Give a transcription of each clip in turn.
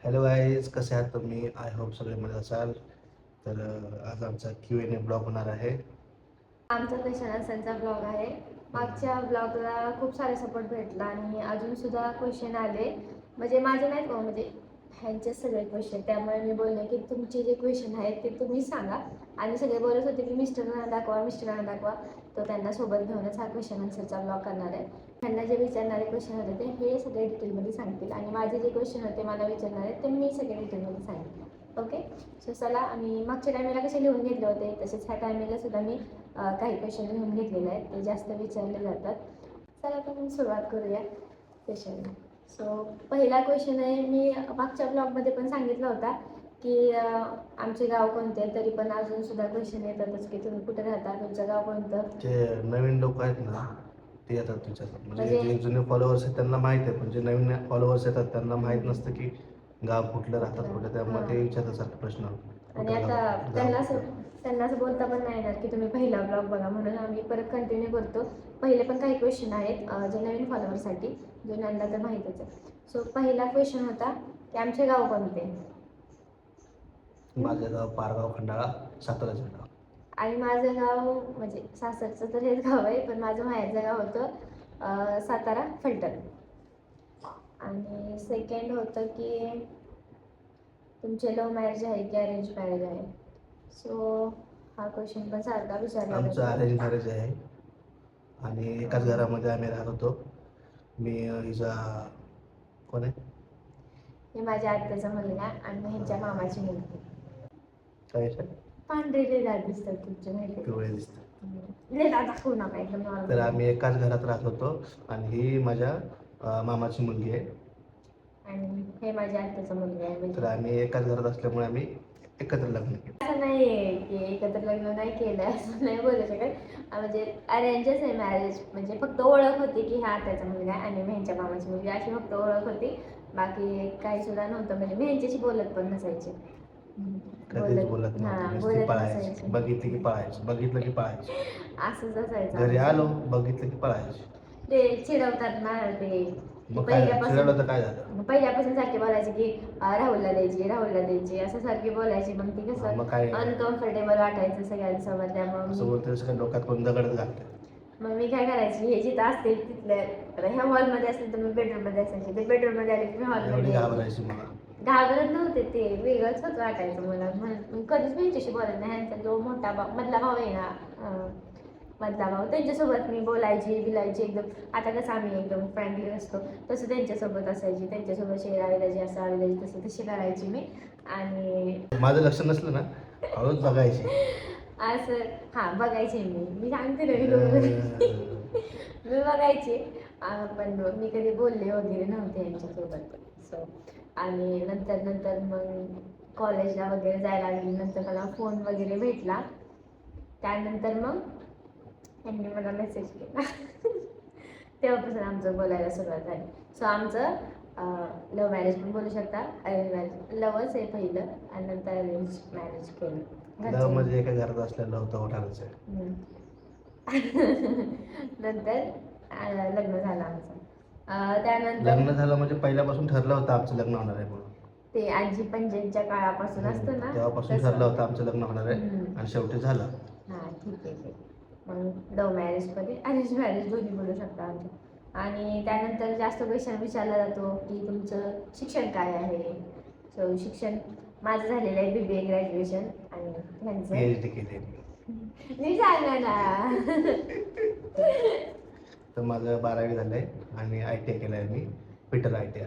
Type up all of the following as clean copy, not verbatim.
Hello guys, कसे आहात तुम्ही? आय होप सगळे मजा असाल. तर आज आमचा Q&A ब्लॉग होणार आहे. आमचा क्वेश्चन आन्सरचा ब्लॉग आहे. मागच्या ब्लॉगला खूप सारा सपोर्ट भेटला आणि अजून सुद्धा क्वेश्चन आले. म्हणजे माझे नाहीत का, म्हणजे ह्यांचे सगळे क्वेश्चन. त्यामुळे मी बोलले की तुमचे जे क्वेश्चन आहेत ते तुम्ही सांगा. आणि सगळे बोलत होते की मिस्टरांना दाखवा. तो त्यांना सोबत घेऊनच हा क्वेश्चन आन्सरचा ब्लॉग करणार आहे. त्यांना जे विचारणारे क्वेश्चन होते ते हे सगळे डिटेलमध्ये सांगतील आणि माझे जे क्वेश्चन होते मला विचारणारे ते मी सगळे डिटेलमध्ये सांगेन. ओके, सो चला. आम्ही मागच्या टायमेला कसे लिहून घेतले होते तसेच ह्या टायमेला सुद्धा मी काही क्वेश्चन लिहून घेतलेले आहेत. ते जास्त विचारले जातात. चला तर मग सुरुवात करूया क्वेश्चनला. सो पहिला क्वेश्चन आहे, मी मागच्या ब्लॉगमध्ये पण सांगितलं होता की आमचे गाव कोणते आहे. तरी पण अजून सुद्धा क्वेश्चन येतातच की तुम्ही कुठे राहता, तुमचं गाव कोणतं. जे नवीन लोक आहेत ना ते येतात तुमच्याकडे. म्हणजे जे जुने फॉलोअर्स आहेत त्यांना माहीत आहे, पण जे नवीन फॉलोअर्स येतात त्यांना माहीत नसतं की गाव कुठलं, राहतात कुठे. त्यामुळे ते विचारतात सारखं प्रश्न. आणि आता त्यांना असं बोलता पण नाही येणार की तुम्ही पहिला ब्लॉग बघा, म्हणून आम्ही परत कंटिन्यू करतो. पहिले पण काही क्वेश्चन आहेत जे नवीन फॉलोअरसाठी, जुन्यांना तर माहीतच आहे. सो पहिला क्वेश्चन होता की आमचे गाव कोणते. माझं गाव पारगाव खंडाळा, सातारा जिल्हा. आणि माझं गाव म्हणजे सासरचं तर हेच गाव आहे, पण माझं माहेरचं गाव होतं सातारा फलटण. आणि सेकंड होतं की तुमचे लव्ह मॅरेज आहे की अरेंज मॅरेज आहे. सो हा क्वेश्चन पण सारखा विचारला आमचं जातो. अरेंज मॅरेज आहे आणि एकाच घरामध्ये आम्ही राहत होतो. मी हिचा कोण आहे, हे माझ्या आत्याचा मुलगा आणि ह्यांच्या मामाची मुलगी. काय पांढरे लेदार दिसतात तुमचे, माहिती पिवळे दिसतात. लेदार दाखवू नका, एकदम तर नॉर्मल. आम्ही एकाच घरात राहत होतो आणि ही माझ्या मामाची मुलगी आहे. आणि हे माझ्या आत्याचा मुलगा आहे. तर आम्ही एकाच घरात असल्यामुळे आम्ही एकत्र लग्न केलं. असं नाही आहे की एकत्र लग्न नाही केलं, असं नाही बोलू शकत. म्हणजे अरेंजच आहे मॅरेज. म्हणजे फक्त ओळख होती की हा त्याचा मुलगा आणि मी ह्यांच्या मामाची मुलगी, अशी फक्त ओळख होती. बाकी काही सुद्धा नव्हतं. म्हणजे मी ह्यांच्याशी बोलत पण नसायचे. कधीच बोलत नव्हतो, नुसती पळायची. नसायचे. बघितलं की पळायचं, बघितलं की पळायचं. असंच असायचं घरी आमचं. आलो बघितलं की पळायचं. ते चिडवतात ना ते मग काय चिडवलं तर काय झालं? पहिल्यापासून सारखे बोलायचे की राहुलला द्यायची असं सारखे बोलायचे. मग ती कसं मग काय अनकम्फर्टेबल वाटायचं सगळ्यांसोबत. असं त्यामुळे बोलतोय का डोक्यात कोण दगडच घालतंय. मग मी काय करायची, हे जिथं असते तिथल्या ह्या हॉलमध्ये असते तर मी बेडरूममध्ये असायचे. ते बेडरूममध्ये आले की मी एवढी हॉलमध्ये घाबरायची मला. घाबरत नव्हते, ते वेगळंच होत वाटायचं मला. म्हणून कधीच मी ह्यांच्याशी बोलत नाही. ह्यांचा जो मोठा मधला भाऊ आहे ना, मधला भाऊ, त्यांच्यासोबत मी बोलायची बिलायची एकदम. आता कसं आम्ही एकदम फ्रेंडली असतो तसं त्यांच्यासोबत असायची. त्यांच्यासोबत शेर आविलाजी असं आविलाजी तसं तशी करायची मी. आणि माझं लक्ष नसलं ना हळूच बघायची. असं हां बघायचे मी सांगते ना मी बघायचे. पण मी कधी बोलले वगैरे नव्हते यांच्यासोबत. सो आणि नंतर मग कॉलेजला वगैरे जायला लागली. नंतर मला फोन वगैरे भेटला. त्यानंतर मग त्यांनी मला मेसेज केला. तेव्हापासून आमचं बोलायला सुरुवात झाली. सो आमचं लव्ह मॅरेज पण बोलू शकता, अरेंज मॅरेज. लव्हच आहे पहिलं आणि नंतर अरेंज मॅरेज केलं. लव्ह म्हणजे एका घरात असलेलं होतं होणारच आहे. नंतर लग्न झालं आमचं. त्यानंतर लग्न झालं म्हणजे पहिल्यापासून ठरलं होतं आमचं लग्न होणार आहे म्हणून. ते आजी पंजांच्या काळापासून असतं ना, तेव्हापासून ठरलं होतं आमचं लग्न होणार आहे आणि शेवटी झालं. हां ठीक आहे. मग लव्ह मॅरेजमध्ये अरेंज मॅरेज दोन्ही बोलू शकता आमचं. आणि त्यानंतर जास्त क्वेश्चन विचारला जातो की तुमचं शिक्षण काय आहे. सो शिक्षण माझं झालेलं आहे BBA ग्रॅज्युएशन आणि त्यांचं PhD केली. मी सांगा ना. तर माझं 12वी झालंय आणि ITI केलं आहे मी, फिटर ITI.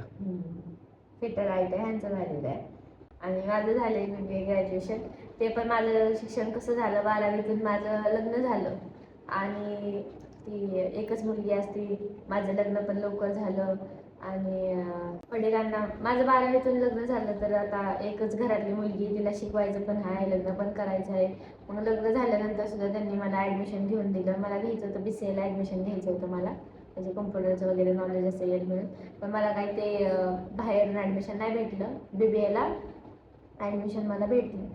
फिटर ITI ह्यांचं झालेलं आहे. आणि माझं झालं आहे BBA ग्रॅज्युएशन. ते पण माझं शिक्षण कसं झालं, 12वीतून माझं लग्न झालं. आणि ती एकच मुलगी असते. माझं लग्न पण लवकर झालं. आणि वडिलांना माझं 12वीतून लग्न झालं तर आता एकच घरातली मुलगी, तिला शिकवायचं पण आहे, लग्न पण करायचं आहे. मग लग्न झाल्यानंतर सुद्धा त्यांनी मला ॲडमिशन घेऊन दिलं. मला घ्यायचं होतं BCAला ॲडमिशन घ्यायचं होतं मला, म्हणजे कम्प्युटरचं वगैरे नॉलेज असेल म्हणून. पण मला काही ते बाहेरून ॲडमिशन नाही भेटलं. BBAला ॲडमिशन मला भेटलं.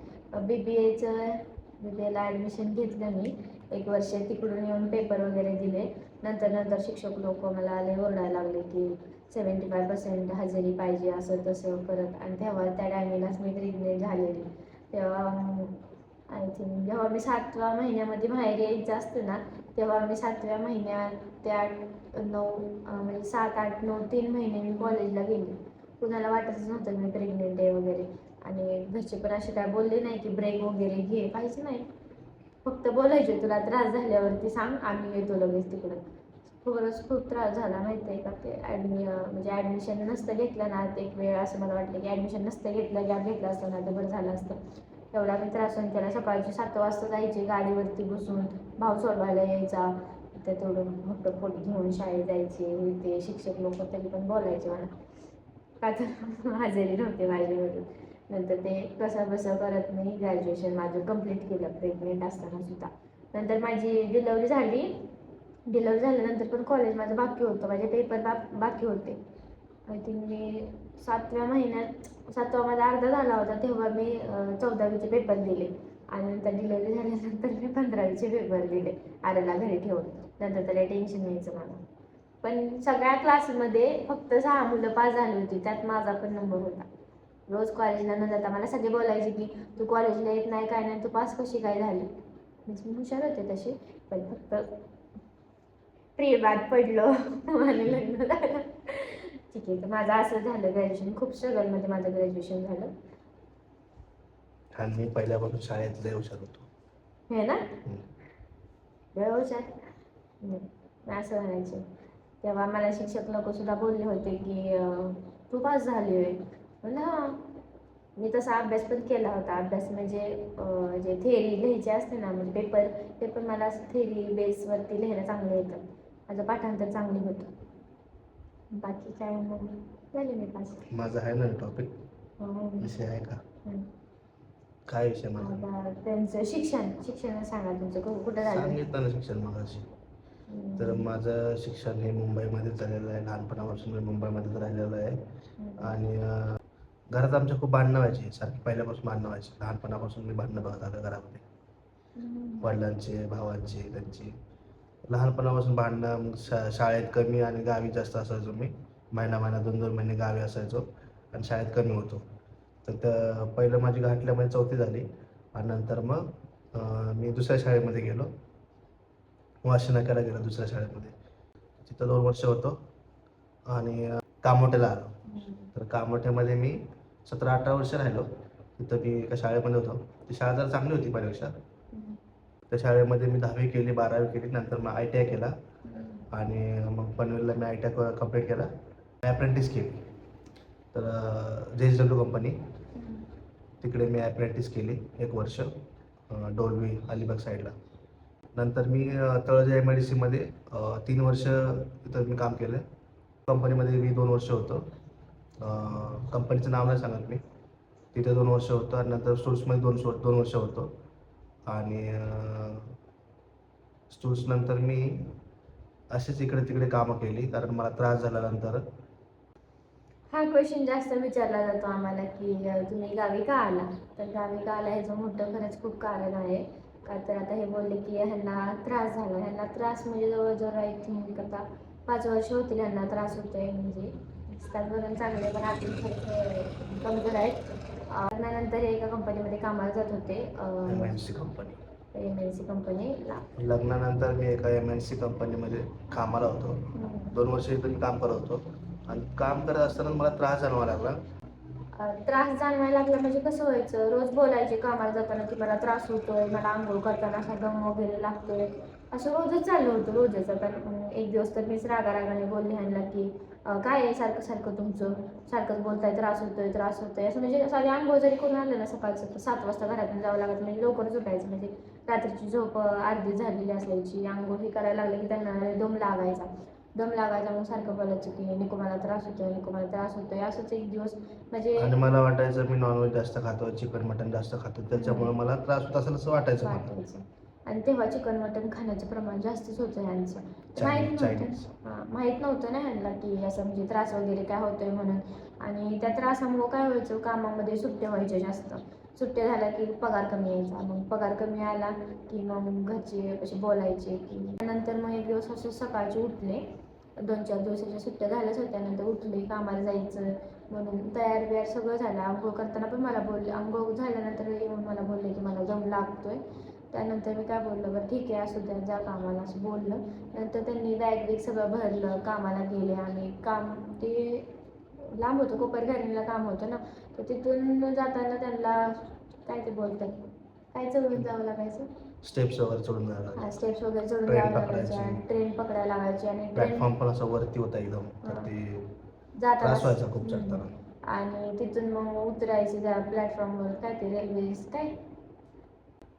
BBAला ॲडमिशन घेतलं मी. 1 वर्ष तिकडून येऊन पेपर वगैरे दिले. नंतर शिक्षक लोक मला आले ओरडायला लागले की 75% हजेरी पाहिजे असं तसं करत. आणि तेव्हा त्या टायमिंगलाच मी प्रेग्नेंट झालेली. तेव्हा आय थिंक जेव्हा मी 7व्या महिन्यामध्ये बाहेर यायचं असतं ना, तेव्हा मी 7व्या महिन्यात ते 8-9 म्हणजे 7-8-9 3 महिने मी कॉलेजला गेले. कुणाला वाटतच नव्हतं मी प्रेग्नेंट आहे वगैरे. आणि घरचे पण असे काय बोलले नाही की ब्रेक वगैरे घे, काहीच नाही. फक्त बोलायचे तुला त्रास झाल्यावरती सांग, आम्ही येतो लगेच तिकडं. खरंच खूप त्रास झाला माहिती आहे का. ते म्हणजे ॲडमिशन नसतं घेतलं ना, एक वेळ असं मला वाटलं की ॲडमिशन नसतं घेतलं, गॅप घेतलं असतं ना तर बरं झालं असतं. एवढा मी त्रास होऊन त्याला. सकाळची 7 वाजता जायची गाडीवरती बसून, भाव सोडवायला यायचा. तर तेवढं मोठं पोट घेऊन शाळेत जायचे. ते शिक्षक लोक तरी पण बोलायचे मला, का तर हजेरी नव्हते माझी म्हणून. नंतर ते कसं बसं करत मी ग्रॅज्युएशन माझं कंप्लीट केलं प्रेग्नेंट असताना सुद्धा. नंतर माझी डिलिव्हरी झाली. डिलिव्हरी झाल्यानंतर पण कॉलेज माझं बाकी होतं, माझे पेपर बाकी होते. आय थिंक मी 7व्या महिन्यात, 7वा माझा अर्धा झाला होता तेव्हा मी 14वीचे पेपर दिले. आणि नंतर डिलिव्हरी झाल्यानंतर मी 15वीचे पेपर दिले आरेला घरी ठेवून. नंतर त्याला टेन्शन यायचं मला. पण सगळ्या क्लासमध्ये फक्त 6 मुलं पास झाली होती, त्यात माझा पण नंबर होता. रोज कॉलेजला न जाता मला सगळे बोलायचे की तू कॉलेजला येत नाही काय नाही, तू पास कशी काय झाली. म्हणजे मी हुशार होते तशी, पण फक्त प्रेमात पडलो आणि लग्न झालं. ठीक आहे, तर माझं असं झालं ग्रॅज्युएशन. खूप स्ट्रगलमध्ये माझं ग्रॅज्युएशन झालं. आणि मी पहिल्यापासून शाळेत लय हुशार होतो. हे ना लय हुशार. मी असं म्हणायचे. तेव्हा मला शिक्षक लोक सुद्धा बोलले होते की तू पास झाली आहे. म्हणलं हां. मी तसा अभ्यास पण केला होता. अभ्यास म्हणजे जे थेअरी लिहायची असते ना, म्हणजे पेपर, ते पण मला असं थेअरी बेसवरती लिहायला चांगलं येतं. माझं पाठांतर चांगलं होतं. बाकी काय मग झाले मी पास. माझा आहे ना टॉपिक, विषय आहे का? काय विषय माझा? आता त्यांचं शिक्षण सांगा तुमचं कुठं झालं. सांगितलं ना शिक्षण मगाशी. तर माझं शिक्षण हे मुंबईमध्ये झालेलं आहे. लहानपणापासून मी मुंबईमध्येच राहिलेलो आहे. आणि घरात आमच्या खूप भांडणं व्हायची, सारखी पहिल्यापासून भांडणं व्हायची. लहानपणापासून मी भांडणं बघत आलो घरामध्ये, वडिलांचे, भावांचे, त्यांची. लहानपणापासून भांडणं. मग शाळेत कमी आणि गावी जास्त असायचो मी. महिना 2-2 महिने गावी असायचो आणि शाळेत कमी होतो. तर पहिलं माझी घाटल्यामध्ये 4थी झाली. आणि नंतर मग मी दुसऱ्या शाळेमध्ये गेलो, वाशी नाक्याला गेलो दुसऱ्या शाळेमध्ये. तिथं 2 वर्ष होतो आणि कामोठ्याला आलो. तर कामोठ्यामध्ये मी 17-18 वर्ष राहिलो. तिथं मी एका शाळेमध्ये होतो. ती शाळा जरा चांगली होती पहिल्यापेक्षा. त्या शाळेमध्ये मी 10वी केली, 12वी केली. नंतर मग ITI केला आणि मग पनवेलला मी ITI कंप्लीट केला. ॲप्रेंटिस केली. तर JSW कंपनी, तिकडे मी ॲप्रेंटिस केली 1 वर्ष, डोलवी अलिबाग साईडला. नंतर मी तळोजा MIDCमध्ये 3 वर्ष तिथं मी काम केलं. कंपनीमध्ये मी 2 वर्ष होतो. कंपनीचं नाव नाही सांगत मी. तिथे 2 वर्ष होतो आणि नंतर स्टूल्समध्ये 2 वर्ष होतो. आणि स्टूल्स नंतर मी असेच इकडे तिकडे कामं केली, कारण मला त्रास झाल्यानंतर. हा क्वेश्चन जास्त विचारला जातो आम्हाला की तुम्ही गावी का आला. तर गावी का आला ह्याचं मोठं खरंच खूप कारण आहे. का तर आता हे बोलले की ह्यांना त्रास झाला. ह्यांना त्रास म्हणजे जवळजवळ आय थिंक आता 5 वर्ष होतील ह्यांना त्रास होतोय. म्हणजे दिसतात चांगले पण आतून कमजोर आहेत. नंतर हे एका कंपनीमध्ये कामाला जात होते, MNC कंपनी. MNC कंपनीला. लग्नानंतर मी एका MNC कंपनीमध्ये कामाला होतो. 2 वर्ष इथं मी काम करत होतो. आणि काम करत असताना मला त्रास जाणवायला लागला. त्रास जाणवायला लागला म्हणजे कसं व्हायचं, रोज बोलायचे कामाला जाताना की मला त्रास होतोय, मला आंघोळ करताना असा दम वगैरे लागतोय, असं रोजच चाललं होतं रोजच. आता एक दिवस तर मीच रागारागाने बोलले ह्यांना की काय आहे सारखं सारखं तुमचं, सारखंच बोलताय त्रास होतोय असं. म्हणजे साधी आंघोळ जरी करून आलं ना सकाळचं, तर 7 वाजता घरातून जावं लागत. म्हणजे लवकरच उठायचं, म्हणजे रात्रीची झोप अर्धी झालेली असायची. आंघोळ हे करायला लागलं की त्यांना दम लागायचा. मग सारखं बोलायचं की निको मला त्रास होतोय असंच एक दिवस. म्हणजे आणि मला वाटायचं मी नॉनव्हेज जास्त खातो, चिकन मटन जास्त खातो, त्याच्यामुळे मला त्रास होत असेल असं वाटायचं मला. आणि तेव्हा चिकन मटन खाण्याचं प्रमाण जास्तच होतं ह्यांचं. माहीत नव्हतं ना ह्यांना की असं म्हणजे त्रास वगैरे काय होतोय म्हणून. आणि त्या त्रासामुळं काय व्हायचं, कामामध्ये सुट्ट्या व्हायच्या जास्त. सुट्ट्या झाल्या की पगार कमी यायचा. मग पगार कमी आला की मग घरचे असे बोलायचे की. नंतर मग एक दिवस असे सकाळचे उठले 2-4 दिवसाच्या सुट्ट्या झाल्याच होत्या. नंतर उठले, कामाला जायचं म्हणून तयार बियार सगळं झालं. अंघोळ करताना पण मला बोलले, अंघोळ झाल्यानंतर येऊन मला बोलले की मला दम लागतोय. त्यानंतर मी काय बोललं, बरं ठीक आहे असू द्या, जा कामाला, असं बोललं. नंतर त्यांनी बॅग बिग सगळं भरलं, कामाला गेले. आणि काम ते लांब होतं, कोपरगाडीला काम होतं ना, तर तिथून जाताना त्यांना काय ते बोलतात, काय चढून जावं लागायचं, स्टेप्स वगैरे चढून जायला हा लागले. स्टेप्स वगैरे चढून ट्रेन जावं लागायच्या, पकडायची. ट्रेन पकडायला लागायची. आणि ट्रेन प्लॅटफॉर्म पण असं वरती होता एकदम, तर हां. ते जाताना त्रास व्हायचा खूप चढताना. आणि तिथून मग उतरायचे त्या प्लॅटफॉर्मवर, काय ते रेल्वे काय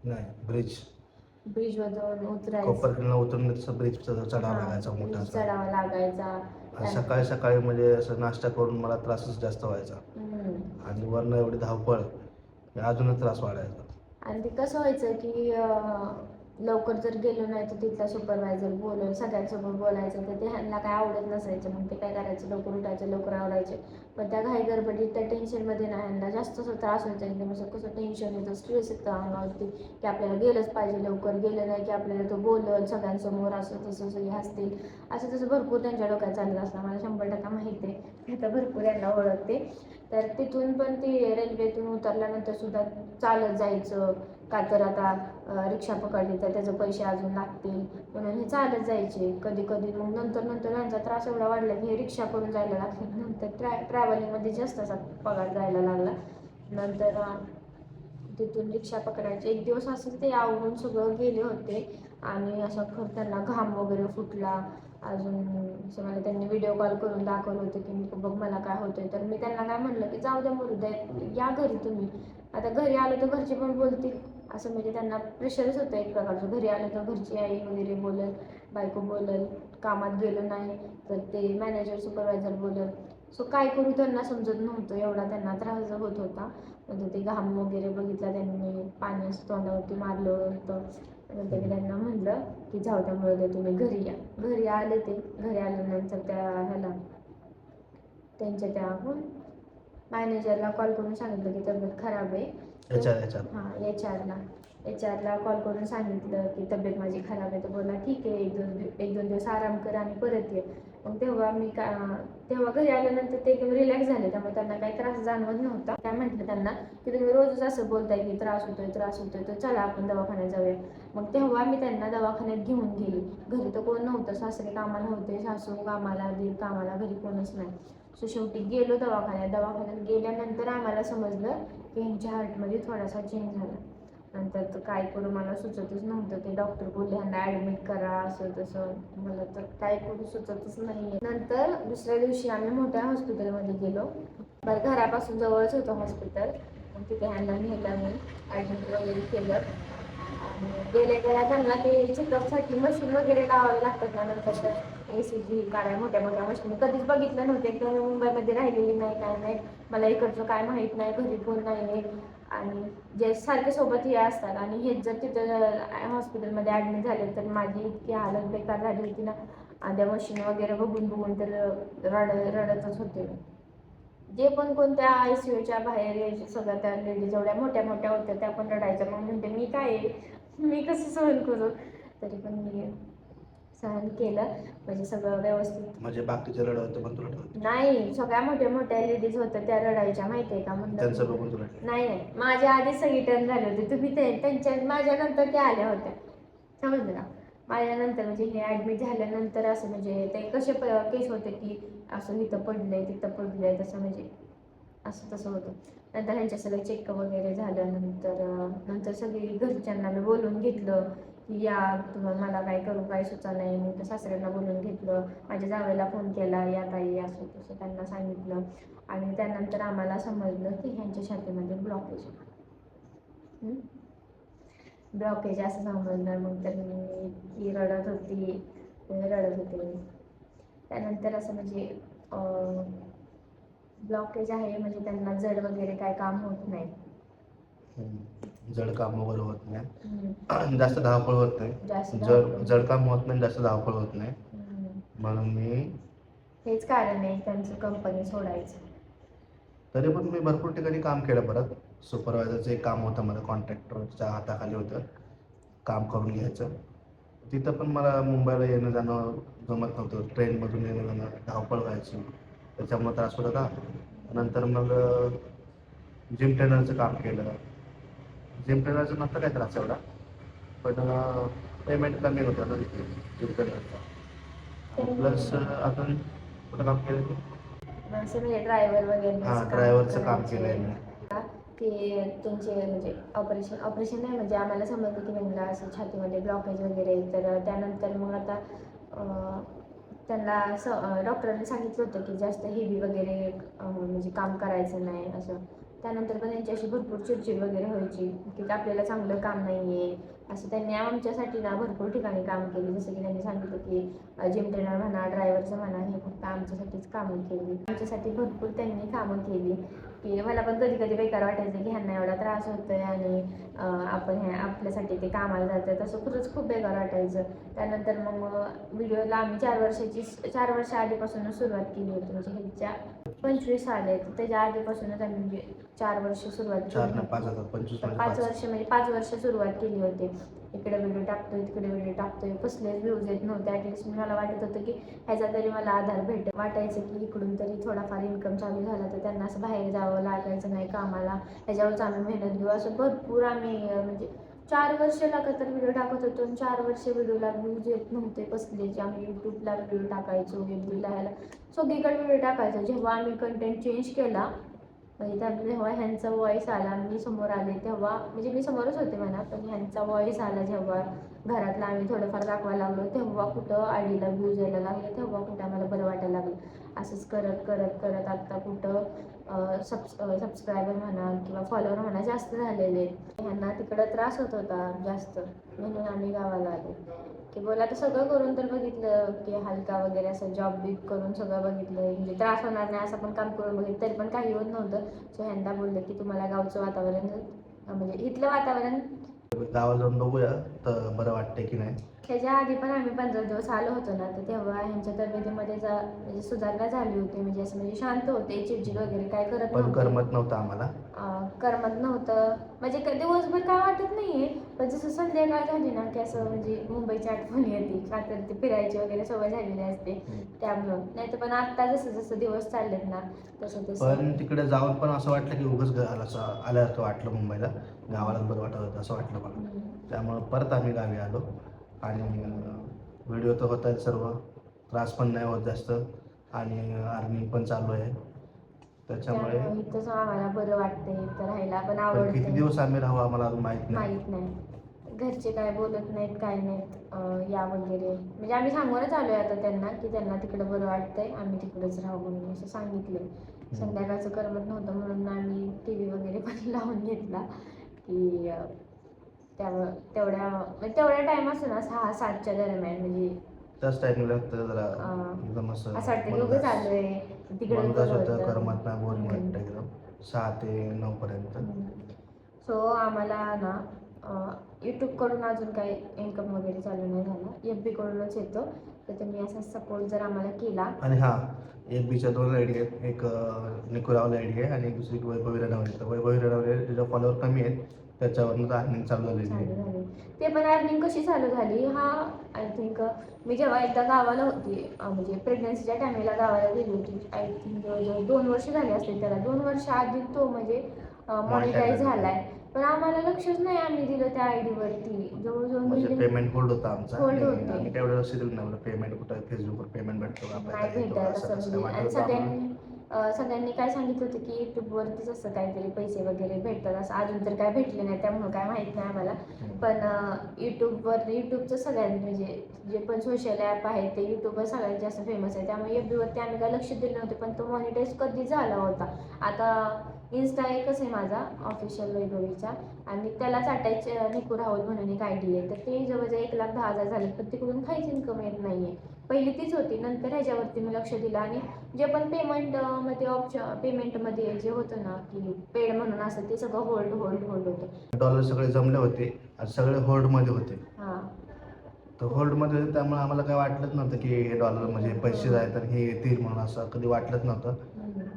नाही, ब्रिज ब्रिजवरून उतरायचं, कोपरगावला उतरून तसं ब्रिज चढावा हां लागायचा मोठा ब्रिज असा. चढावा लागायचा. आणि सकाळी सकाळी म्हणजे असं नाश्ता करून मला त्रासच जास्त व्हायचा. आणि वरनं एवढी धावपळ, हे अजूनच त्रास वाढायचा. आणि ते कसं व्हायचं की लवकर जर गेलो नाही तर तिथला सुपरवायझर बोलून सगळ्यांसोबत बोलायचं, तर ते ह्यांना काय आवडत नसायचं. मग ते काय करायचं, लवकर उठायचं, लवकर आवडायचे. पण त्या घाई गडबडीत त्या टेन्शनमध्ये ना ह्यांना जास्त असं त्रास व्हायचा. एकदम असं कसं टेन्शन येतं, स्ट्रेस येतं अंगावरती की आपल्याला गेलंच पाहिजे, लवकर गेलं नाही की आपल्याला तो बोलल सगळ्यांसमोर, असं तसं सगळे हसतील, असं तसं भरपूर त्यांच्या डोक्यात चालत असतं. मला 100% माहिती आहे, मी तर भरपूर यांना ओळखते. तर तिथून पण ते रेल्वेतून उतरल्यानंतर सुद्धा चालत जायचं, का तर आता रिक्षा पकडली तर त्याचे पैसे अजून लागतील म्हणून हे चालत जायचे. कधी कधी मग नंतर यांचा त्रास एवढा वाढला की हे रिक्षा करून जायला लागले. नंतर ट्रॅव्हलिंगमध्ये जास्त असा पगार जायला लागला. नंतर तिथून रिक्षा पकडायची. एक दिवस असं ते आवरून सगळं गेले होते आणि असं खरं त्यांना घाम वगैरे फुटला. अजून असं मला त्यांनी व्हिडिओ कॉल करून दाखवलं होतं की बघ मला काय होतंय. तर मी त्यांना काय म्हणलं की जाऊ द्या मरू द्या, या घरी तुम्ही. आता घरी आलो तर घरचे पण बोलतील, असं म्हणजे त्यांना प्रेशरच होतं एक प्रकारचं. घरी आलं तर घरची आई वगैरे बोलल, बायको बोलल, कामात गेलो नाही तर ते मॅनेजर सुपरवायझर बोलल. सो काय करू त्यांना समजत नव्हतं, एवढा त्यांना त्रास होत होता. म्हणजे ते घाम वगैरे बघितला त्यांनी, पाणी तोंडावरती मारलं होतं. नंतर मी त्यांना म्हणलं की जाऊ द्या मरू द्या, तुम्ही घरी या. घरी आले ते, घरी आल्यानंतर त्या ह्याला त्यांच्या त्या मॅनेजरला कॉल करून सांगितलं की तब्येत खराब आहे. हां HR ला कॉल करून सांगितलं की तब्येत माझी खराब आहे. तर बोलला ठीक आहे, एक दोन दिवस आराम कर आणि परत ये. मग तेव्हा घरी आल्यानंतर ते एकदम रिलॅक्स झाले, त्यामुळे त्यांना काही त्रास जाणवत नव्हता. काय म्हटलं त्यांना की तुम्ही रोजच असं बोलताय की त्रास होतोय तर चला आपण दवाखान्यात जाऊया. मग तेव्हा मी त्यांना दवाखान्यात घेऊन गेली. घरी तर कोण नव्हतं, सासरे कामाला होते, सासू कामाला, दीर कामाला, घरी कोणच नाही. सो शेवटी गेलो दवाखान्यात गेल्यानंतर आम्हाला समजलं की ह्यांच्या हार्टमध्ये थोडासा चेंज झाला. नंतर तर काय करू मला सुचतच नव्हतं. ते डॉक्टर बोलले ह्यांना ॲडमिट करा, असं तसं. मला तर काय करू सुचतच नाही. नंतर दुसऱ्या दिवशी आम्ही मोठ्या हॉस्पिटलमध्ये गेलो. बरं घरापासून जवळच होतं हॉस्पिटल. मग तिथे ह्यांना नेलं, मी ॲडमिट वगैरे केलं. आणि गेल्या त्यांना ते चेकअपसाठी मशीन वगैरे लावावे लागतात ना, नंतर ECG काढाय मोठ्या मशीन कधीच बघितलं नव्हते. एकदम मी मुंबईमध्ये राहिलेली नाही, काय नाही, मला इकडचं काय माहीत नाही, घरी कोण नाही आहे. आणि जे सारखे सोबत हे असतात आणि हेच जर तिथं हॉस्पिटलमध्ये ॲडमिट झाले तर माझी इतकी हालत बेकार झाली होती ना. आणि त्या मशीन वगैरे बघून तर रडतच होते. जे पण कोणत्या ICUच्या बाहेर यायचे सगळ्या त्या लेडीज एवढ्या मोठ्या होत्या, त्या पण रडायच्या. मग म्हणते मी काय आहे, मी कसं सहन करू. तरी पण मी सहन केलं, म्हणजे सगळं व्यवस्थित. म्हणजे बाकीचे रडत होते पण तुला रडत नाही, सगळ्या मोठ्या लेडीज होत्या त्या रडायच्या, माहितीये का. त्यांचं म्हणलं बघून तुला नाही, माझ्या आधी सगळी टर्न झाले होते. तुम्ही त्यांच्या माझ्यानंतर त्या आल्या होत्या, समजलं का. माझ्यानंतर म्हणजे हे ॲडमिट झाल्यानंतर असं म्हणजे ते कसे केस होते की असं इथं पडलंय तिथं पडलंय, तसं म्हणजे असं तसं होतं. नंतर ह्यांच्या सगळं चेकअप वगैरे झालं. नंतर सगळी घरच्यांना मी बोलून घेतलं की या तुम्हाला, मला काय करू काय सुचा नाही. मग सासऱ्यांना बोलून घेतलं, माझ्या जावेला फोन केला, या ताई असं तसं त्यांना सांगितलं. आणि त्यानंतर आम्हाला समजलं की ह्यांच्या छातीमध्ये ब्लॉकेज असं समजलं. मग तर मी रडत होते. त्यानंतर असं म्हणजे ब्लॉकेज आहे म्हणजे त्यांना जड वगैरे काय काम होत नाही. जड काम वगैरे होत नाही, जास्त धावपळ होत नाही. जड काम होत नाही, जास्त धावपळ होत नाही. म्हणून मी हेच कारण आहे त्यांचं कंपनी सोडायचं. तरी पण मी भरपूर ठिकाणी काम केलं. परत सुपरवायझरचं एक काम होतं मला, कॉन्ट्रॅक्टरच्या हाताखाली होतं, काम करून घ्यायचं. तिथं पण मला मुंबईला येणं जाणं जमत नव्हतं. ट्रेनमधून येणं जाणं धावपळ व्हायची, त्याच्यामुळे त्रास होत होता. नंतर मग जिम ट्रेनरचं काम केलं. जिम ट्रेनरचं नव्हतं काय त्रास एवढा, पण पेमेंट कमी होतं ना तिथे जिम ट्रेनरचा. प्लस अजून कुठं काम केलं ते? असं म्हणजे ड्रायव्हर वगैरे हां, असं काम ड्रायव्हरचं काम करायचे. केलं आहे मी. की त्यांचे म्हणजे ऑपरेशन नाही, म्हणजे आम्हाला समजलं की त्यांना असं छातीमध्ये ब्लॉकेज वगैरे आहे. तर त्यानंतर मग आता त्यांना डॉक्टरांनी सांगितलं होतं की जास्त हेवी वगैरे म्हणजे काम करायचं नाही असं. त्यानंतर पण त्यांची अशी भरपूर चिडचिड वगैरे व्हायची की आपल्याला चांगलं काम नाही आहे असं. त्यांनी आमच्यासाठी ना भरपूर ठिकाणी काम केले, जसं की त्यांनी सांगितलं की जिम ट्रेनर म्हणा, ड्रायव्हरचं म्हणा, हे फक्त आमच्यासाठीच कामं केली. आमच्यासाठी भरपूर त्यांनी कामं केली की मला पण कधी कधी बेकार वाटायचं की ह्यांना एवढा त्रास होतोय आणि आपण आपल्यासाठी ते कामाला जातात, असं खरंच खूप बेकार वाटायचं. त्यानंतर मग व्हिडिओला आम्ही 4 वर्ष आधीपासूनच सुरुवात केली होती. म्हणजे ह्याच्या 25 आले, तर त्याच्या आधीपासूनच आम्ही म्हणजे 4 वर्ष सुरुवात 4 केली ना होती. 5 हजार 25 तर म्हणजे 5 5. वर्ष म्हणजे 5 वर्ष सुरुवात केली होती. इकडे व्हिडिओ टाकतोय, तिकडे व्हिडिओ टाकतोय, कसलेच व्ह्यूज येत नव्हते. ॲटलिस्ट मला वाटत होतं की ह्याचा तरी मला आधार भेटेल. वाटायचं की इकडून तरी थोडाफार इन्कम चालू झाला तर त्यांना असं बाहेर जावं लागायचं नाही कामाला, ह्याच्यावरच आम्ही मेहनत घेऊ. असं भरपूर आम्ही म्हणजे 4 वर्ष लगातार व्हिडिओ टाकत होतो आणि 4 वर्ष व्हिडिओला व्ह्यूज येत नव्हते कसलेच. आम्ही यूट्यूबला व्हिडिओ टाकायचो, FBला, ह्याला सगळीकडे व्हिडिओ टाकायचो. जेव्हा आम्ही कंटेंट चेंज केला, म्हणजे त्यात जेव्हा ह्यांचा वॉईस आला, मी समोर आले तेव्हा, म्हणजे मी समोरच होते म्हणा, पण ह्यांचा वॉईस आला जेव्हा, घरातला आम्ही थोडंफार दाखवायला लागलो, तेव्हा कुठं आयडीला व्ह्यूज यायला लागले, तेव्हा कुठं आम्हाला बरं वाटायला लागलं. असंच करत करत करत आत्ता कुठं सबस्क्रायबर म्हणा किंवा फॉलोअर म्हणा जास्त झालेले. ह्यांना तिकडं त्रास होत होता जास्त, म्हणून आम्ही गावाला आलो. की बोला आता सगळं करून तर बघितलं की हलका वगैरे असं जॉब बिब करून सगळं बघितलं, म्हणजे त्रास होणार नाही असं पण काम करून बघितलं, तरी पण काही होत नव्हतं. सो ह्यांना बोलले की तुम्हाला गावचं वातावरण म्हणजे इथलं वातावरण गावाला जाऊन बघूया तर बरं वाटतंय की नाही. त्याच्या आधी पण आम्ही 15 दिवस आलो होतो ना, तर तेव्हा ह्यांच्या तब्येतीमध्ये म्हणजे सुधारणा झाली होती. म्हणजे असं म्हणजे शांत होते, चिडचिड वगैरे काय करत पण नव्हते. करमत नव्हतं आम्हाला. करमत नव्हतं म्हणजे दिवसभर काय वाटत नाहीये, पण जसं संध्याकाळ झाली ना की असं म्हणजे मुंबईची आठवण येते, का तर ते फिरायची वगैरे सवय झालेली असते त्यामुळं. नाही तर पण आत्ता जसं जसं दिवस चाललेत ना तसं तसं पण तिकडे जाऊन पण असं वाटलं की उगाच आल्यासारखं वाटलं मुंबईला. गावाला बरं वाटत होतं असं वाटलं मला. त्यामुळं परत आम्ही गावी आलो आणि व्हिडिओ तर होत आहेत सर्व, त्रास पण नाही होत जास्त आणि अर्निंग पण चालू आहे. त्याच्यामुळे इथंच आम्हाला बरं वाटतंय, इथं राहायला पण पण किती आवडतंय. दिवस आम्ही राहू आम्हाला अजून माहीत नाही. माहीत नाही, घरचे काय बोलत नाहीत काय नाहीत या वगैरे. म्हणजे आम्ही सांगूनच आलोय आता त्यांना की त्यांना तिकडं बरं वाटतंय, आम्ही तिकडंच राहू म्हणून असं सांगितलं. संध्याकाळचं करमत नव्हतं म्हणून आम्ही TV वगैरे पण लावून घेतला की तेवढ्या टाइम असतो ना 6-7च्या दरम्यान, म्हणजे त्याच टायमिंगला जरा एकदम असं वाटतं की उगाच आलोय तिकडे मनगास बरं होतं, होतं. करमत नाही, बोरिंग वाटतं एकदम 6 ते 9 पर्यंत. सो आम्हाला ना यूट्यूबकडून अजून काही इन्कम वगैरे चालू नाही झाला, FB कडूनच येतो. तर तुम्ही असा सपोर्ट जर आम्हाला केला. आणि हां, FBच्या 2 आयडी आहेत. एक निकुरावला आयडी आहे आणि दुसरी वैभवी रनवरे. तर वैभवी रनवरे तिचा फॉलोअर कमी आहेत, त्याच्यावरून अर्निंग चालू झालेली आहे. ते पण अर्निंग कशी चालू झाली, हा आय थिंक मी जेव्हा एकदा गावाला होती, म्हणजे प्रेग्नन्सीच्या टायमिंगला गावाला गेली होती, आय थिंक जवळजवळ 2 वर्ष झाले असतील त्याला. 2 वर्ष आधी तो म्हणजे मॉनिटाईज झालाय, पण आम्हाला लक्षच नाही आम्ही दिलं त्या आयडीवरती. जवळजवळ म्हणजे पेमेंट होल्ड होता आमचा. होल्ड होते. आम्ही तेवढं लक्ष दिलं नाही, पेमेंट कुठं फेसबुकवर पेमेंट भेटतो का नाही आपल्याला, येतो का, भेटत असं असं कसं म्हणजे. काय आणि वाटत होतं आम्हाला. सगळ्यांनी काय सांगितलं होतं की यूट्यूबवरतीच असं काहीतरी पैसे वगैरे भेटतात, असं अजून तर काय भेटले नाही त्यामुळं काय माहीत नाही आम्हाला. पण यूट्यूबचं सगळ्यांनी म्हणजे जे पण सोशल ॲप आहे ते यूट्यूबवर सगळ्यात जास्त फेमस आहे, त्यामुळे FBवरती आम्ही काय लक्ष दिलं नव्हतं. पण तो मॉनिटाईज कधी झाला होता. आता इन्स्टा एकच आहे माझा ऑफिशियल वैभवीचा, आणि त्यालाच अटॅच निकू राहुल म्हणून एक आयडी आहे. तर ते जवळजवळ 1,10,000 झाले, पण तिकडून काहीच इन्कम येत नाही आहे. पहिली तीच होती, नंतर ह्याच्यावरती मी लक्ष दिलं. आणि जे पण पेमेंटमध्ये पेमेंटमध्ये जे होतं ना की पेड म्हणून असं, ते सगळं होल्ड होतं. डॉलर सगळे जमले होते आणि सगळे होल्डमध्ये होते. हां, तर होल्डमध्ये होते त्यामुळे आम्हाला काय वाटलंच नव्हतं की हे डॉलर म्हणजे पैसे जाय तर हे येतील म्हणून, असं कधी वाटलंच नव्हतं.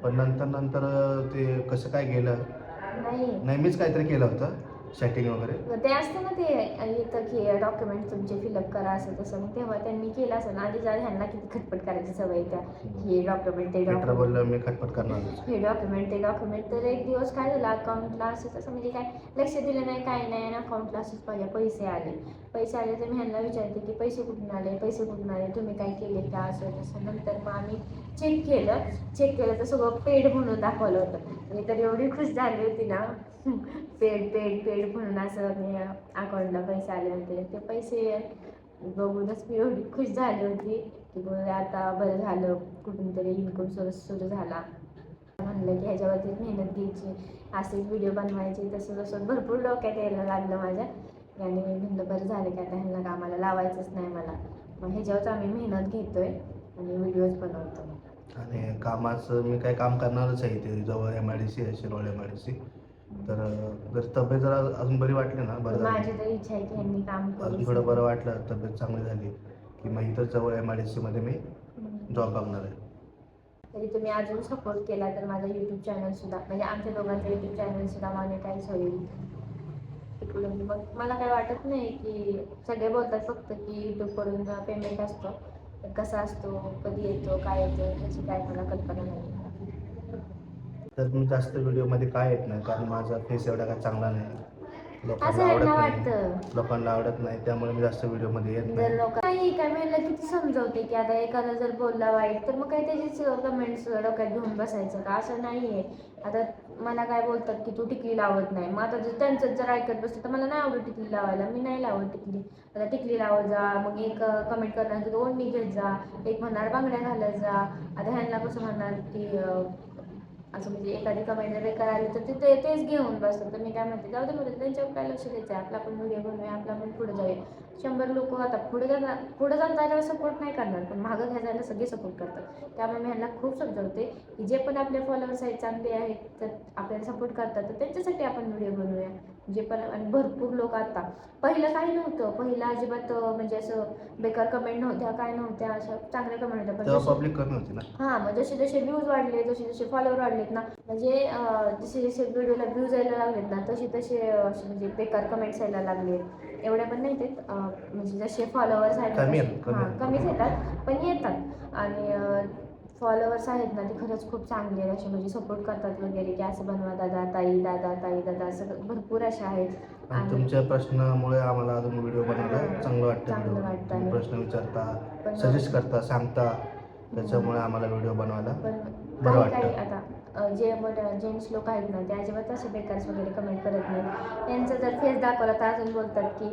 पण नंतर ते कसं काय गेलं, नाही नेहमीच काहीतरी केलं होतं. सेटिंग वगैरे ते असतं ना, ते येतं की डॉक्युमेंट तुमचे फिलअप करा असं तसं, मग तेव्हा त्यांनी केलं असं ना. आधी ह्यांना किती खटपट करायची सवय त्या, हे डॉक्युमेंट ते मित्र बोललं डॉक्युमेंट, मी खटपट करणारच. हे डॉक्युमेंट ते डॉक्युमेंट. तर एक दिवस काय झालं, अकाउंटला असंच असं म्हणजे काय लक्ष दिलं नाही, काय नाही, आणि अकाउंटला असंच माझ्या पैसे आले. तर मी ह्यांना विचारते की पैसे कुठून आले, पैसे कुठून आले, तुम्ही काय केले का, असं तसं. नंतर मग आम्ही चेक केलं तर सगळं पेड म्हणून दाखवलं होतं. मी तर एवढी खुश झाली होती ना, पेड म्हणून असं मी अकाउंटला पैसे आले होते. ते पैसे बघूनच मी एवढी खुश झाली होती की बरं, आता बरं झालं, कुठून तरी इन्कम सोर्स सुरू झाला. म्हणलं की ह्याच्यावरती मेहनत घ्यायची, असेच व्हिडिओ बनवायचे. तसं तसं भरपूर डोक्यात यायला लागलं माझ्या, आणि मी म्हणलं बरं झालं की आता ह्यांना कामाला लावायचंच नाही मला. मग ह्याच्यावरच आम्ही मेहनत घेतोय आणि व्हिडिओज बनवतो. आणि कामाचं मी काय काम करणारच आहे इथे जवळ MIDC आहे, शिरोळ MIDC. तर जर तब्येत जरा अजून बरी वाटली ना, बरं झालं, माझी तर इच्छा आहे की ह्यांनी काम अजून करू. थोडं बरं वाटलं, तब्येत चांगली झाली की मग इथं जवळ MIDC मध्ये मी जॉब बघणार आहे. तरी तुम्ही अजून सपोर्ट केला तर माझा यूट्यूब चॅनल सुद्धा, म्हणजे आमच्या दोघांचं यूट्यूब चॅनल सुद्धा मॉनिटाईज होईल तिकडून. मग मला काय वाटत नाही की, सगळे बोलतात फक्त की यूट्यूबकडून पेमेंट असतो, तर कसा असतो, कधी येतो, काय येतो, ह्याची काय मला कल्पना नाही. तर मी जास्त व्हिडिओमध्ये काय येत नाही, कारण माझा फेस एवढा काय चांगला नाही, असं ह्यांना वाटतं. लोकांना आवडत नाही, त्यामुळे मी जास्त व्हिडिओमध्ये येत जर नाही. लोक नाही काय, मी ह्यांना किती समजवते की आता एखादा जर बोलला वाईट तर मग काय त्याचीच कमेंट्स डोक्यात घेऊन बसायचं का, असं नाही आहे. आता मला काय बोलतात की तू टिकली लावत नाही, मग आता जर त्यांचं जर ऐकत बसतं तर मला नाही आवडत टिकली लावायला, मी नाही लावत टिकली. आता टिकली लावत जा, मग एक कमेंट करणार की ओढणी घेत जा, एक म्हणणार बांगड्या घालत जा. आता ह्यांना कसं म्हणणार की असं, म्हणजे एखादी कमेंट जर बेकार आली तर तेच घेऊन बसतात. तर मी काय म्हणते, जाऊ दे मध्ये त्यांच्यावर काय लक्ष द्यायचं आहे, आपला आपण व्हिडिओ बनवूया, आपला आपण पुढे जाऊया. 100 लोक आता पुढे जाणाऱ्यावर सपोर्ट नाही करणार, पण मागं घ्यायला सगळे सपोर्ट करतात. त्यामुळे मी ह्यांना खूप समजवते की जे पण आपले फॉलोअर्स आहेत चांगले आहेत, तर आपल्याला सपोर्ट करतात, तर त्यांच्यासाठी आपण व्हिडिओ बनवूया. जे पण, आणि भरपूर लोक आता, पहिलं काही नव्हतं, पहिलं अजिबात म्हणजे असं बेकार कमेंट नव्हत्या, काय नव्हत्या, अशा चांगल्या कमेंट होत्या. तेव्हा पण पब्लिक कमी होती ना. हां, मग जसे जसे व्ह्यूज वाढले, जसे जसे फॉलोअर वाढलेत ना, म्हणजे जसे जसे व्हिडिओला व्ह्यूज यायला लागलेत ना, तसे तसे असे म्हणजे बेकार कमेंट्स यायला लागले. एवढ्या पण नाही येत, म्हणजे जसे फॉलोअर्स आहेत कमी कमीच येतात, पण येतात. आणि फॉलोअर्स आहेत ना, ते खरंच खूप चांगले आहेत, असे म्हणजे सपोर्ट करतात वगैरे की असं बनवा दादा, ताई दादा, असं भरपूर अशा आहेत. आणि तुमच्या प्रश्नामुळे आम्हाला अजून व्हिडिओ बनवायला चांगलं वाटतं. चांगलं वाटतं. तुम्ही प्रश्न विचारता, पण सजेस्ट करता, सांगता, त्याच्यामुळे आम्हाला व्हिडिओ बनवायला पण बरं काही वाटतं. आता जे जेंट्स लोक आहेत ना, ते अजिबात असे बेकार वगैरे कमेंट करत नाहीत. त्यांचं जर फेस दाखवला तर अजून बोलतात की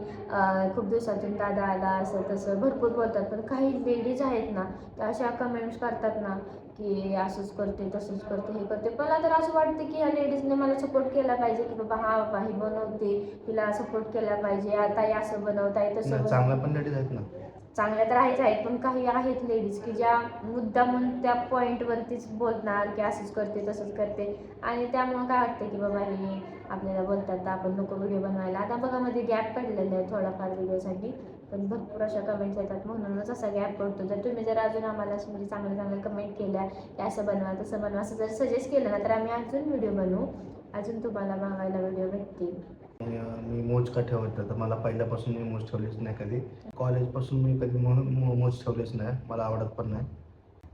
खूप दिवसातून दादा आला, असं तसं भरपूर बोलतात. पण काही लेडीज आहेत ना, त्या अशा कमेंट्स करतात ना की असंच करते, तसंच करते, हे करते. मला तर असं वाटतं की ह्या लेडीजने मला सपोर्ट केला पाहिजे की बाबा हा बाबा ही बनवते, हिला सपोर्ट केला पाहिजे, ताई असं बनव, ताई तसं बनव. चांगल्या पण लेडीज आहेत ना. चांगल्या तर आहेत, पण काही आहेत लेडीज की ज्या मुद्दामून त्या पॉईंटवरतीच बोलणार की असंच करते, तसंच करते. आणि त्यामुळं काय वाटतं की बाबा हे आपल्याला बोलतात तर आपण नको व्हिडिओ बनवायला. आता बघा मध्ये गॅप पडलेला आहे थोडाफार व्हिडिओसाठी, पण भरपूर अशा कमेंट्स येतात, म्हणूनच असा गॅप पडतो. जर तुम्ही जर अजून आम्हाला म्हणजे चांगल्या कमेंट केल्या की असं बनवा, तसं बनवा, असं जर सजेस्ट केलं ना, तर आम्ही अजून व्हिडिओ बनवू, अजून तुम्हाला बघायला व्हिडिओ भेटतील. मी मोज का ठेवत तर मला पहिल्यापासून मी मोज ठेवलीच नाही कधी. कॉलेजपासून मी कधी मोज ठेवलेच नाही, मला आवडत पण नाही.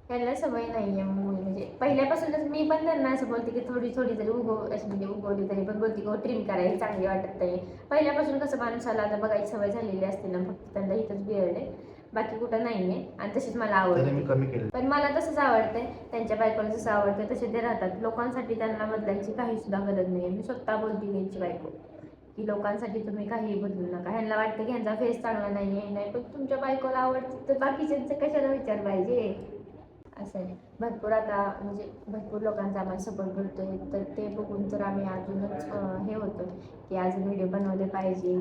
त्यांना सवय नाही आहे म्हणजे पहिल्यापासूनच. मी पण त्यांना असं बोलते की थोडी थोडी जरी अशी म्हणजे उगवली तरी पण बोलते की ट्रिम करायची, चांगली वाटत नाही. पहिल्यापासून कसं माणसाला आता बघायची सवय झालेली असते ना, फक्त त्यांना इथंच बिघडले, बाकी कुठं नाही आहे. आणि तशीच मला आवडते, मी कमी केलं. पण मला तसंच आवडतंय, त्यांच्या बायकोला जसं आवडतं तसे ते राहतात. लोकांसाठी त्यांना बदलायची काही सुद्धा गरज नाही आहे. मी स्वतः बोलते त्यांची बायको की लोकांसाठी तुम्ही काही बदलू नका. ह्यांना वाटतं की ह्यांचा फेस चांगला नाही आहे, नाही, पण तुमच्या बायकोला आवडतं तर बाकीच्यांचं कशाला विचार पाहिजे, असं आहे. भरपूर आता म्हणजे भरपूर लोकांचा आम्हाला सपोर्ट भेटतोय, तर ते बघून तर आम्ही अजूनच हे होतो की अजून व्हिडिओ बनवले पाहिजे.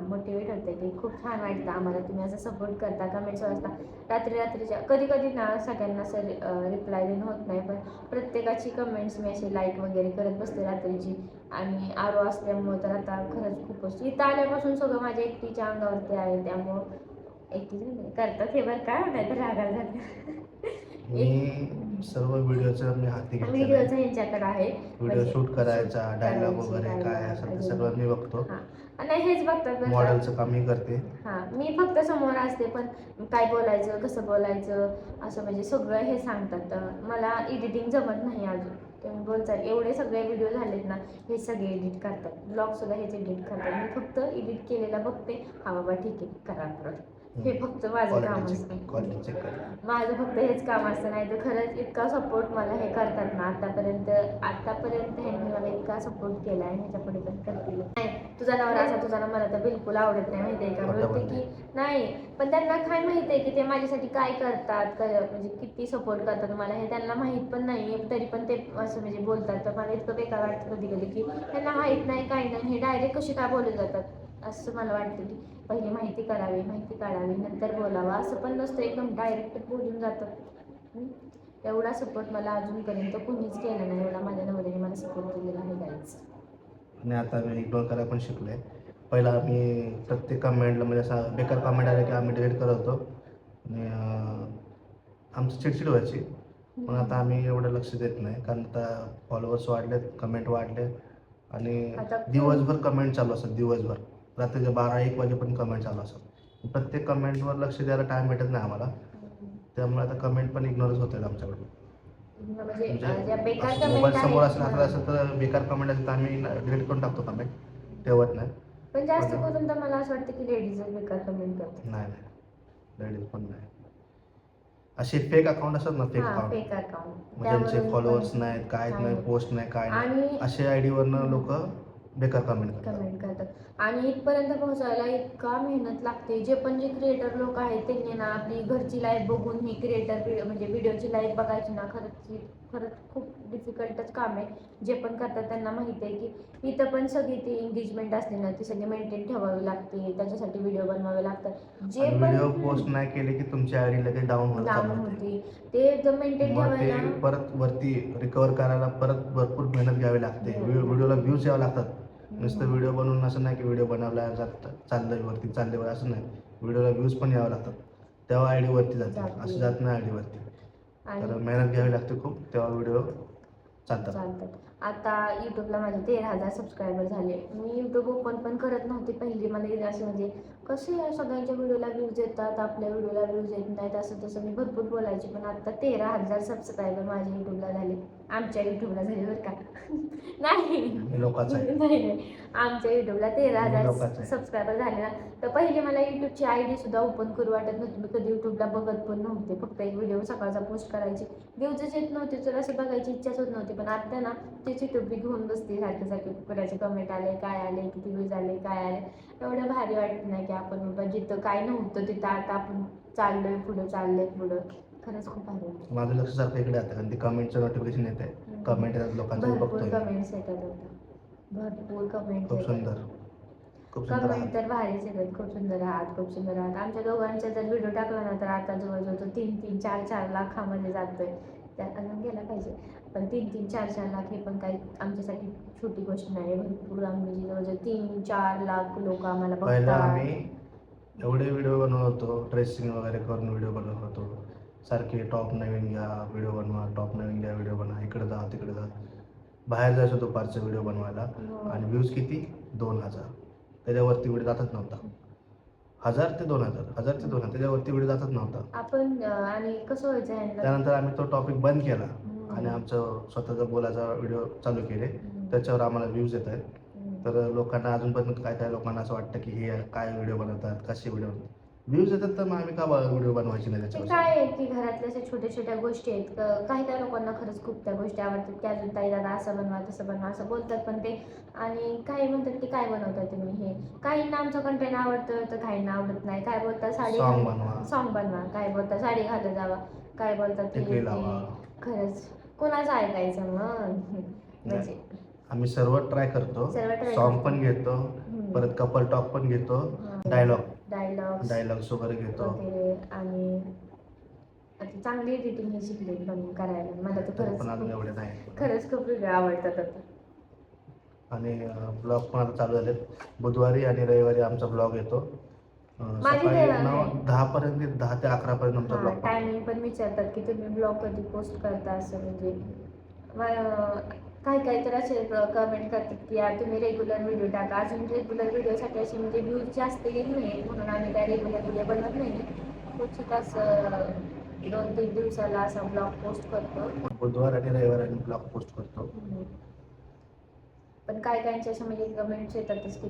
मोटिवेट होते की खूप छान वाटतं आम्हाला, तुम्ही असं सपोर्ट करता, कमेंट्स वाचता. रात्रीच्या कधी ना सगळ्यांना असं रिप्लाय देणं होत नाही, पण प्रत्येकाची कमेंट्स मी असे लाईक वगैरे करत बसते रात्रीची. आणि आरो असल्यामुळं तर आता खरंच खूपच, इथं आल्यापासून सगळं माझ्या एकटीच्या अंगावरती आहे, त्यामुळं एकटीच करतात हे बरं का, नाही तर रागाला जातं. मी सर्व व्हिडिओचं मी हाती घेतलेलं आहे. व्हिडिओचं ह्यांच्याकडे आहे. व्हिडिओ म्हणजे शूट करायचा, डायलॉग करायची, वगैरे काय dialogue, असेल ते अजून- सगळं मी बघतो. हां नाही हेच बघतात बरं का. मॉडेलचं काम मी करते. हां मी फक्त समोर असते, पण काय बोलायचं कसं बोलायचं असं म्हणजे सगळं हे सांगतात. मला एडिटिंग जमत नाही अजून. तुम्ही बोलतात एवढे सगळे व्हिडिओ झालेत ना, हे सगळे एडिट करतात. ब्लॉग सुद्धा हेच एडिट करतात. मी फक्त एडिट केलेला बघते, हा बाबा ठीक आहे करा परत. हे फक्त माझं काम असतं. क्वालिटी चेक कर. माझं फक्त हेच काम असतं. नाही तर खरंच इतका सपोर्ट मला हे करतात ना आतापर्यंत ह्यांनी मला इतका सपोर्ट केला आहे, ह्याच्या पुढे पण करतील. नाही तुझा नवरा असा तुझा ना मला तर बिलकुल आवडत नाही माहिती आहे का. बोलते की नाही, पण त्यांना काय माहिती आहे की ते माझ्यासाठी काय करतात, म्हणजे किती सपोर्ट करतात मला हे त्यांना माहीत पण नाही. तरी पण ते असं म्हणजे बोलतात. तर मला इतकं बेकार वाटतं कधी कधी की त्यांना माहीत नाही काही नाही, हे डायरेक्ट कशी काय बोलत जातात. असं मला वाटतं की पहिली माहिती करावी, माहिती काढावी, नंतर बोलावं. असं पण नसतं, एकदम डायरेक्ट बोलून जातं. एवढा सपोर्ट मला अजूनपर्यंत कोणीच केला नाही, एवढा माझ्या नवऱ्याने मला सपोर्ट केलेला आहे गाईच. आणि आता मी इग्नोर करायला पण शिकलोय. पहिला आम्ही प्रत्येक कमेंटला म्हणजे असं बेकार कमेंट आले की आम्ही डिलीट करत होतो आणि आमची चिडचिड व्हायची. पण आता आम्ही एवढं लक्ष देत नाही, कारण आता फॉलोअर्स वाढलेत, कमेंट वाढले आणि आता दिवसभर कमेंट चालू असतात. दिवसभर रात्रीचे 12-1 वाजेपर्यंत कमेंट चालू असतात. प्रत्येक कमेंटवर लक्ष द्यायला टाईम भेटत नाही आम्हाला. त्यामुळे आता कमेंट पण इग्नोरच होत आहेत आमच्याकडून. म्हणजे ज्या बेकार असं कमेंट मोबाईल समोर आहेत असेल हातात असेल तर बेकार कमेंट असेल तर आम्ही डिलीट करून टाकतो कमेंट, ठेवत नाही. पण जास्त करून तर मला असं वाटतं की लेडीजच बेकार कमेंट करतात. नाही लेडीज पण नाही. असे फेक अकाउंट असतात ना, फेक हां अकाउंट फेक अकाउंट, ज्यांचे फॉलोअर्स नाहीत, काय नाही, पोस्ट नाही, काय नाही, आणि असे आय डीवरनं लोक बेकार कमेंट करतात. कमेंट करतात. आणि इथपर्यंत पोहोचायला इतका मेहनत लागते. जे क्रिएटर लोक आहेत त्यांनी ना आपली घरची लाईफ बघून ही क्रिएटर म्हणजे व्हिडिओची लाईफ बघायची ना, खरंच खूप डिफिकल्टच काम आहे. जे पण करतात त्यांना माहिती आहे की इथं पण सगळी ती एंगेजमेंट असते ना, ती सगळी मेंटेन ठेवावी लागते, त्याच्यासाठी व्हिडिओ बनवावे लागतात. जे पण व्हिडिओ पोस्ट नाही केले की तुमची आय डी लगेच डाऊन होते. ते एकदम मेंटेन मग ते ठेवायला परत वरती रिकवर करायला परत भरपूर मेहनत घ्यावी लागते. व्हिडिओला व्ह्यूज यावं लागतात. नुसतं व्हिडिओ बनवून असं नाही की व्हिडिओ बनवला चाललंय वरती चाललंय असं नाही. व्हिडिओला व्ह्यूज पण यावं लागतात, तेव्हा आय डी वरती जाते. असं जात नाही आय डी वरती. तर मेहनत घ्यावी लागते खूप, तेव्हा व्हिडिओ चालतात. आता यूट्यूबला माझे 13,000 सबस्क्रायबर झाले. मी यूट्यूब ओपन पण करत नव्हते पहिली. मला असं म्हणजे कसे सगळ्यांच्या व्हिडिओला व्ह्यूज येतात, आपल्या व्हिडिओला व्ह्यूज येत नाहीत, असं तसं मी भरपूर बोलायचे. पण आता 13,000 सबस्क्रायबर माझ्या यूट्यूबला झाले. आमच्या यूट्यूबला झाले बरं का. नाही लोकांचं आहे. नाही आमच्या यूट्यूबला 13,000 सबस्क्रायबर झाले ना. तर पहिले मला यूट्यूबची आय डी सुद्धा ओपन करू वाटत नव्हती. मी कधी यूट्यूबला बघत पण नव्हते. फक्त एक व्हिडिओ सकाळचा पोस्ट करायची, व्ह्यूजच येत नव्हते तर असे बघायची इच्छाच होत नव्हती. पण आता ना त्याची टोपी घेऊन बसते सारखे कुणाचे कमेंट आले, काय आले, किती व्ह्यूज आले, काय आले. एवढं भारी वाटत नाही की आपण बाबा जिथं काय नव्हतं तिथं आता आपण चाललोय पुढं. खरंच खूप भारी वाटतं. माझं लक्ष सारखं इकडे येतं, कारण ती कमेंटचं नोटिफिकेशन येते. कमेंट येतात लोकांचे, भरपूर बघतोय. कमेंट्स येतात आता, भरपूर कमेंट खूप सुंदर कमेंट तर भारीच येतात. खूप सुंदर आहात. आमच्या दोघांचा जर व्हिडिओ टाकला ना तर आता जवळजवळ तो 3-4 लाखामध्ये जातोय. त्यात अजून गेला पाहिजे, पण 3-4 लाख हे पण काही आमच्यासाठी छोटी गोष्ट नाही. भरपूर आम्ही जवळजवळ 3-4 लाख लोक आम्हाला पहिला बघतात. आम्ही एवढे व्हिडिओ बनवत होतो, ड्रेसिंग वगैरे करून व्हिडिओ बनवत होतो. सारखे टॉप नवीन घ्या व्हिडिओ बनवा, टॉप नवीन घ्या व्हिडिओ बनवा, इकडे जा तिकडे जा. बाहेर जायचं दुपारचे व्हिडिओ बनवायला. आणि व्ह्यूज किती 2,000, त्याच्यावरती व्हिडिओ जातच नव्हता. 1,000 ते 2,000 त्याच्यावरती व्हिडिओ जातच नव्हता. आपण आणि कसं व्हायचं त्यानंतर आम्ही तो टॉपिक बंद केला आणि आमचं स्वतःचा बोलायचा व्हिडिओ चालू केले. त्याच्यावर आम्हाला व्ह्यूज येत आहेत. तर लोकांना अजूनपर्यंत काय लोकांना असं वाटतं की हे काय व्हिडिओ बनवतात, कसे व्हिडिओ बनवतात. व्ह्यूज येतात तर मग आम्ही का व्हिडिओ बनवायची नाही त्याच्यावर. काय आहे की घरातल्या अशा छोट्या गोष्टी आहेत. काही लोकांना खरंच खूप त्या गोष्टी आवडतात की अजून ताई दादा असं बनवा तसं बनवा असं बोलतात. पण ते आणि काही म्हणतात की काय बनवतात तुम्ही हे. काहींना आमचं कंटेंट आवडतं तर काहींना आवडत नाही. काय बोलतात सॉन्ग बनवा, काय बोलतात साडी घालत जावा, काय बोलतात टिकली लावा. खरंच कोणाचं ऐकायचं मग. म्हणजे आम्ही सर्व ट्राय करतो. सॉन्ग पण घेतो, परत कपल टॉक पण घेतो, डायलॉग्स वगैरे घेतो. आणि आता चांगली एडिटिंग हे शिकले बनवून करायला. मला तर खरंच खूप वेगळं आवडतात आता. आणि ब्लॉग पण आता चालू झालेत. बुधवारी आणि रविवारी आमचा ब्लॉग येतो. माझी सकाळी ते- 10 पर्यंत 10 ते 11 पर्यंत आमचा ब्लॉग टायमिंग पण विचारतात की तुम्ही ब्लॉग कधी पोस्ट करता असं म्हणजे काही तर असे कमेंट करतात की यार तुम्ही रेग्युलर व्हिडिओ टाका. अजून रेग्युलर व्हिडिओसाठी असे म्हणजे व्ह्यूज जास्त येत नाही म्हणून आम्ही काय रेग्युलर व्हिडिओ बनवत नाही. क्वचित असं 2-3 दिवसाला असा ब्लॉग पोस्ट करतो. बुधवार आणि रविवार आम्ही ब्लॉग पोस्ट करतो. पण काय काहींचे असे म्हणजे कमेंट्स येतातच की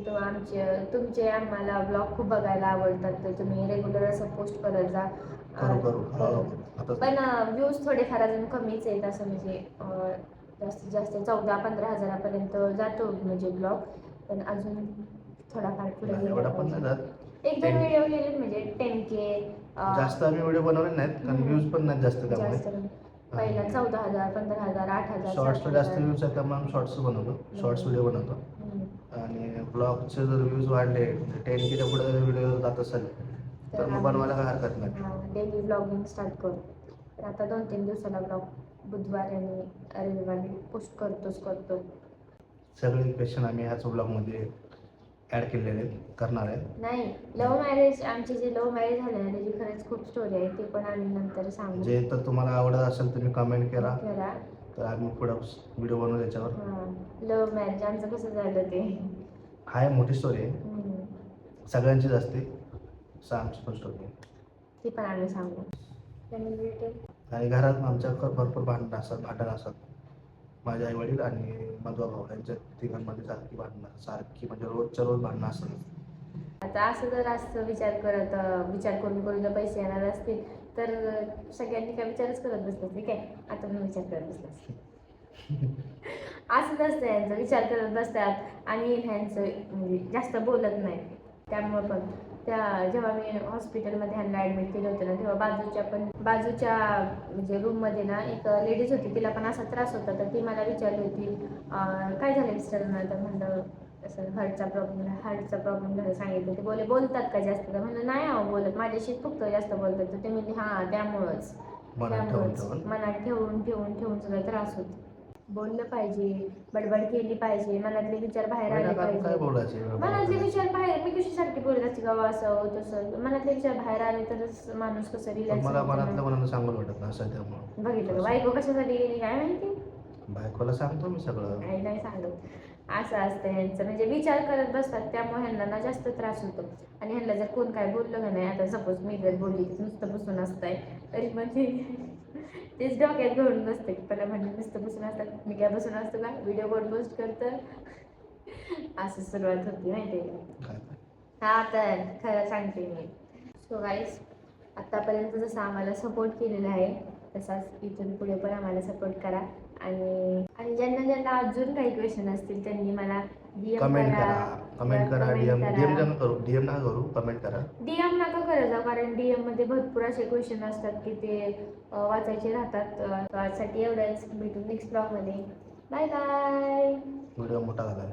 तुमचे आम्हाला ब्लॉग खूप बघायला आवडतात तर तुम्ही रेग्युलर असं पोस्ट करत जा. करू. आता पण व्ह्यूज थोडेफार अजून कमीच आहेत असं म्हणजे जास्तीत जास्त 14-15 हजारापर्यंत जातो म्हणजे ब्लॉग. पण अजून थोडाफार पुढे नाही, एवढा पण नाही जात. 1-2 व्हिडिओ गेले म्हणजे 10K जास्त आम्ही व्हिडिओ बनवले नाहीत कारण व्ह्यूज पण नाहीत जास्त त्यामुळे. जास्त पहिला 14,000, 15,000, 8,000 शॉर्ट्सला जास्त व्ह्यूज आहेत त्यामुळे आम्ही शॉर्ट्स बनवतो. शॉर्ट्स व्हिडिओ बनवतो. आणि ब्लॉगचे जर व्ह्यूज वाढले 10Kच्या पुढे व्हिडिओ जात असेल तर मग बनवायला काय हरकत नाही. डेली ब्लॉगिंग स्टार्ट करू. तर आता 2-3 दिवसाला ब्लॉग बुधवार आणि रविवारी पोस्ट करतो. सगळे क्वेश्चन आम्ही ह्याच ब्लॉगमध्ये ॲड केलेले आहेत, करणार आहेत. नाही, लव्ह मॅरेज आमचे जे लव्ह मॅरेज झाले ना त्याची खरंच खूप स्टोरी आहे ते पण आम्ही नंतर सांगू. जे तर तुम्हाला आवडत असेल तुम्ही कमेंट करा तर आम्ही पुढं व्हिडिओ बनवू त्याच्यावर. लव्ह मॅरेज आमचं कसं झालं ते आहे मोठी स्टोरी आहे, सगळ्यांचीच असते. आमची पण स्टोरी आहे ती पण आम्ही सांगू. आणि घरात आमच्या भरपूर भांडण असतात. माझे आई वडील आणि माझा भाऊ यांच्या तिघांमध्ये सारखी म्हणजे रोजच्या रोज भांडणं असतात. आता असं जर असं विचार करून जर पैसे येणार असतील तर सगळ्यांनी काय विचारच करत बसतात ठीक आहे. आता पण विचार करत बसतात असंच असतं यांचा विचार करत बसतात आणि ह्यांचं म्हणजे जास्त बोलत नाही. त्यामुळं पण जेव्हा मी हॉस्पिटलमध्ये ह्यांना ॲडमिट केलं होतं ना तेव्हा बाजूच्या म्हणजे रूममध्ये ना एक लेडीज होती तिला पण असा त्रास होता तर ती मला विचारली होती काय झालं मिस्टरांना. तर म्हणलं असं हार्टचा प्रॉब्लेम झाला सांगितलं. ते बोलतात का जास्त. तर म्हणलं नाही अहो बोलत माझ्याशी फक्त जास्त बोलतात. तर ते म्हणजे त्यामुळंच मनात ठेवून सगळं त्रास होतो. बोललं पाहिजे, बडबड केली पाहिजे, मनातले विचार बाहेर आले पाहिजे. मनातले विचार बाहेर मी कशासाठी बोलत असते गावा असं तसं मनातले विचार बाहेर आले तरच माणूस कसं रिलॅक्स. मला मनातल्या मनानं सांगू वाटत नाही असं त्यामुळे. बघितलं का बायको कशासाठी गेली काय माहिती. बायकोला सांगतो मी सगळं. नाही सांगत. असं असतं यांचं म्हणजे विचार करत बसतात त्यामुळे ह्यांना ना जास्त त्रास होतो. आणि ह्यांना जर कोण काय बोललं का नाही आता सपोज मी जर बोलली की नुसतं बसून असतंय तरी म्हणजे तेच डोक्यात घेऊन बसते की पहिला म्हणजे नुसतं बसून असतात मी काय बसून असतो का व्हिडिओ कॉल पोस्ट करतं असं सुरुवात होती माहिती आहे. हा तर खरं सांगते मी. सो गाईस आत्तापर्यंत जसं आम्हाला सपोर्ट केलेला आहे तसाच इथून पुढे पण आम्हाला सपोर्ट करा. आणि ज्यांना अजून काही क्वेश्चन असतील त्यांनी मला कमेंट करा. DM नका करू, कमेंट करा. DM नका करत जा कारण DM मध्ये भरपूर असे क्वेश्चन असतात की ते वाचायचे राहतात. आजसाठी एवढंच. भेटू नेक्स्ट ब्लॉग मध्ये. Bye bye. व्हिडिओ मोठा झाला.